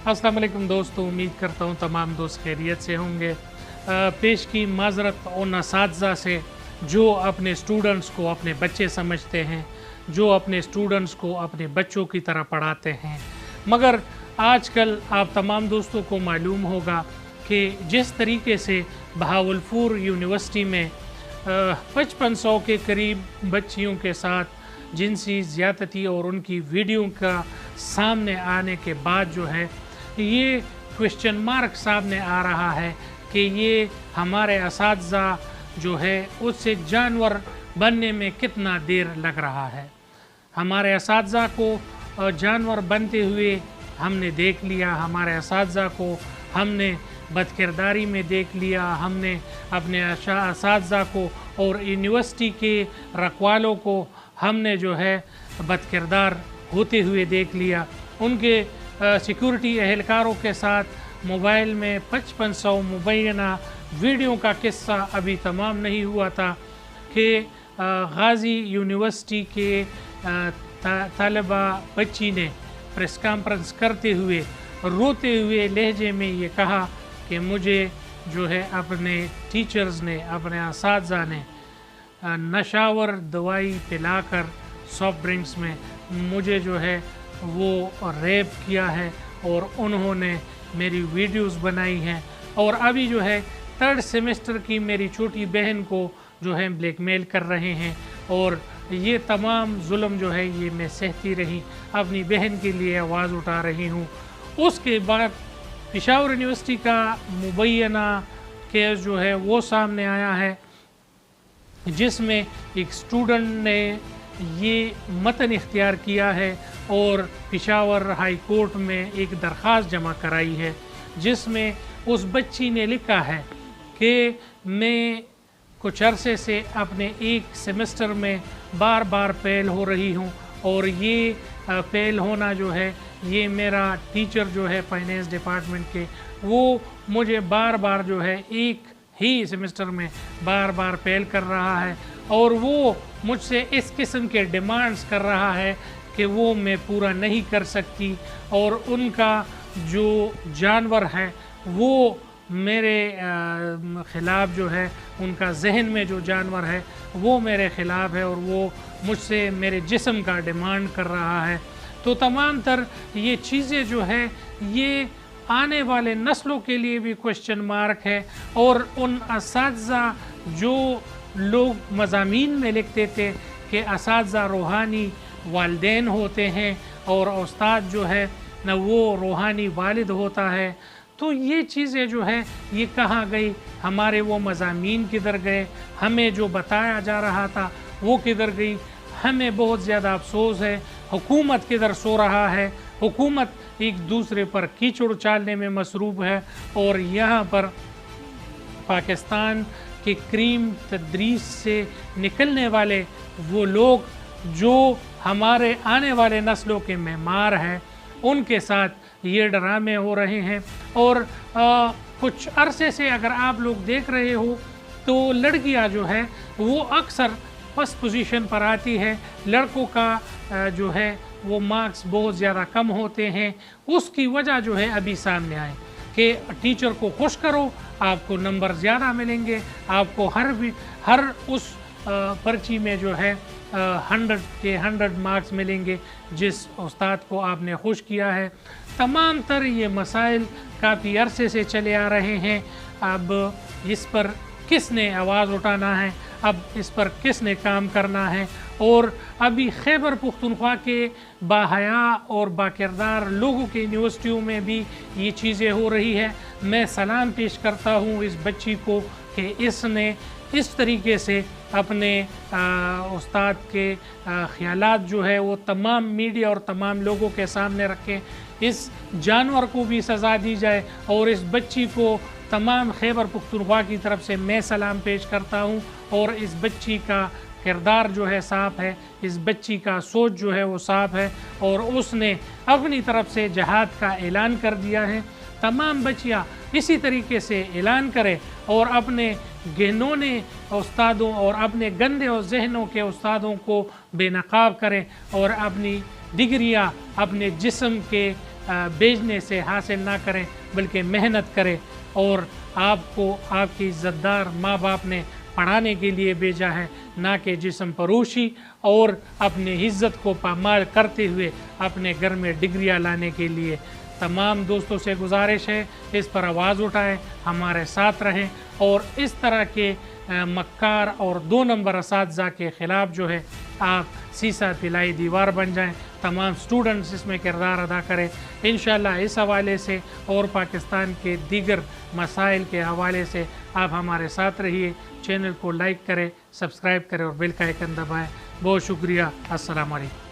अस्सलाम वालेकुम दोस्तों, उम्मीद करता हूँ तमाम दोस्त खैरियत से होंगे। पेश की माज़रत उन असातिज़ा से जो अपने स्टूडेंट्स को अपने बच्चे समझते हैं, जो अपने स्टूडेंट्स को अपने बच्चों की तरह पढ़ाते हैं। मगर आजकल आप तमाम दोस्तों को मालूम होगा कि जिस तरीके से बहावलपुर यूनिवर्सिटी में 5500 के करीब बच्चियों के साथ जिनसी ज़्यादती और उनकी वीडियो का सामने आने के बाद जो है ये क्वेश्चन मार्क सामने आ रहा है कि ये हमारे असातिज़ा जो है उससे जानवर बनने में कितना देर लग रहा है। हमारे असातिज़ा को जानवर बनते हुए हमने देख लिया, हमारे असातिज़ा को हमने बदकिरदारी में देख लिया, हमने अपने असातिज़ा को और यूनिवर्सिटी के रखवालों को हमने जो है बदकिरदार होते हुए देख लिया। उनके सिक्योरिटी एहलकारों के साथ मोबाइल में 5500 मुबैना वीडियो का किस्सा अभी तमाम नहीं हुआ था कि गाज़ी यूनिवर्सिटी के तालिबा बच्ची ने प्रेस कॉन्फ्रेंस करते हुए रोते हुए लहजे में ये कहा कि मुझे जो है अपने टीचर्स ने, अपने असातिज़ा ने नशावर दवाई पिलाकर सॉफ्ट ड्रिंक्स में मुझे जो है वो रेप किया है और उन्होंने मेरी वीडियोस बनाई हैं और अभी जो है 3rd सेमेस्टर की मेरी छोटी बहन को जो है ब्लैकमेल कर रहे हैं और ये तमाम जुल्म जो है ये मैं सहती रही, अपनी बहन के लिए आवाज़ उठा रही हूँ। उसके बाद पेशावर यूनिवर्सिटी का मुबैना केस जो है वो सामने आया है जिसमें एक स्टूडेंट ने ये मतन इख्तियार किया है और पेशावर हाई कोर्ट में एक दरख्वास्त जमा कराई है जिसमें उस बच्ची ने लिखा है कि मैं कुछ अरसे से अपने एक सेमेस्टर में बार बार फेल हो रही हूँ और ये फेल होना जो है ये मेरा टीचर जो है फाइनेंस डिपार्टमेंट के वो मुझे बार बार जो है एक ही सेमेस्टर में बार बार फेल कर रहा है और वो मुझसे इस किस्म के डिमांड्स कर रहा है कि वो मैं पूरा नहीं कर सकती और उनका जो जानवर है वो मेरे ख़िलाफ़ जो है, उनका जहन में जो जानवर है वो मेरे ख़िलाफ़ है और वो मुझसे मेरे जिस्म का डिमांड कर रहा है। तो तमाम तर ये चीज़ें जो है ये आने वाले नस्लों के लिए भी क्वेश्चन मार्क है और उन असातिज़ा जो लोग मज़ामीन में लिखते थे कि असातिज़ा रूहानी वालिदैन होते हैं और उस्ताद जो है न वो रूहानी वालिद होता है, तो ये चीज़ें जो है ये कहाँ गई, हमारे वो मज़ामीन किधर गए, हमें जो बताया जा रहा था वो किधर गई। हमें बहुत ज़्यादा अफसोस है, हुकूमत किधर सो रहा है, हुकूमत एक दूसरे पर कीचड़ उछालने में मसरूफ़ है और यहाँ पर पाकिस्तान के क्रीम तदरीस से निकलने वाले वो लोग जो हमारे आने वाले नस्लों के मेहमान हैं उनके साथ ये ड्रामे हो रहे हैं। और कुछ अरसे से अगर आप लोग देख रहे हो तो लड़कियां जो है वो अक्सर फर्स्ट पोजीशन पर आती है, लड़कों का जो है वो मार्क्स बहुत ज़्यादा कम होते हैं। उसकी वजह जो है अभी सामने आए कि टीचर को खुश करो आपको नंबर ज़्यादा मिलेंगे, आपको हर उस पर्ची में जो है 100 के 100 मार्क्स मिलेंगे जिस उस्ताद को आपने खुश किया है। तमाम तर ये मसाइल काफ़ी अरसे से चले आ रहे हैं। अब इस पर किसने आवाज़ उठाना है, अब इस पर किसने काम करना है। और अभी खैबर पुख्तनख्वा के बाहया और बाकिरदार लोगों के यूनिवर्सिटियों में भी ये चीज़ें हो रही है। मैं सलाम पेश करता हूँ इस बच्ची को कि इसने इस तरीके से अपने उस्ताद के ख़यालात जो है वो तमाम मीडिया और तमाम लोगों के सामने रखें, इस जानवर को भी सज़ा दी जाए और इस बच्ची को तमाम खैबर पुख्तनख्वा की तरफ से मैं सलाम पेश करता हूँ। और इस बच्ची का किरदार जो है साफ़ है, इस बच्ची का सोच जो है वो साफ़ है और उसने अपनी तरफ से जहाद का ऐलान कर दिया है। तमाम बच्चियाँ इसी तरीके से ऐलान करें और अपने घिनौने उस्तादों और अपने गंदे और जहनों के उस्तादों को बेनकाब करें और अपनी डिग्रियाँ अपने जिस्म के बेचने से हासिल ना करें बल्कि मेहनत करें। और आपको आपकी इज़्ज़तदार माँ बाप ने पढ़ाने के लिए भेजा है, ना कि जिस्म फरोशी और अपनी इज़्ज़त को पामाल करते हुए अपने घर में डिग्रियाँ लाने के लिए। तमाम दोस्तों से गुजारिश है इस पर आवाज़ उठाएं, हमारे साथ रहें और इस तरह के मक्कार और 2 नंबर असातिज़ा के ख़िलाफ़ जो है आप सीसा पिलाई दीवार बन जाएं। तमाम स्टूडेंट्स इसमें किरदार अदा करें इंशाअल्लाह। इस हवाले से और पाकिस्तान के दीगर मसाइल के हवाले से आप हमारे साथ रहिए। चैनल को लाइक करें, सब्सक्राइब करें और बेल का आइकन दबाएं। बहुत शुक्रिया। अस्सलाम वालेकुम।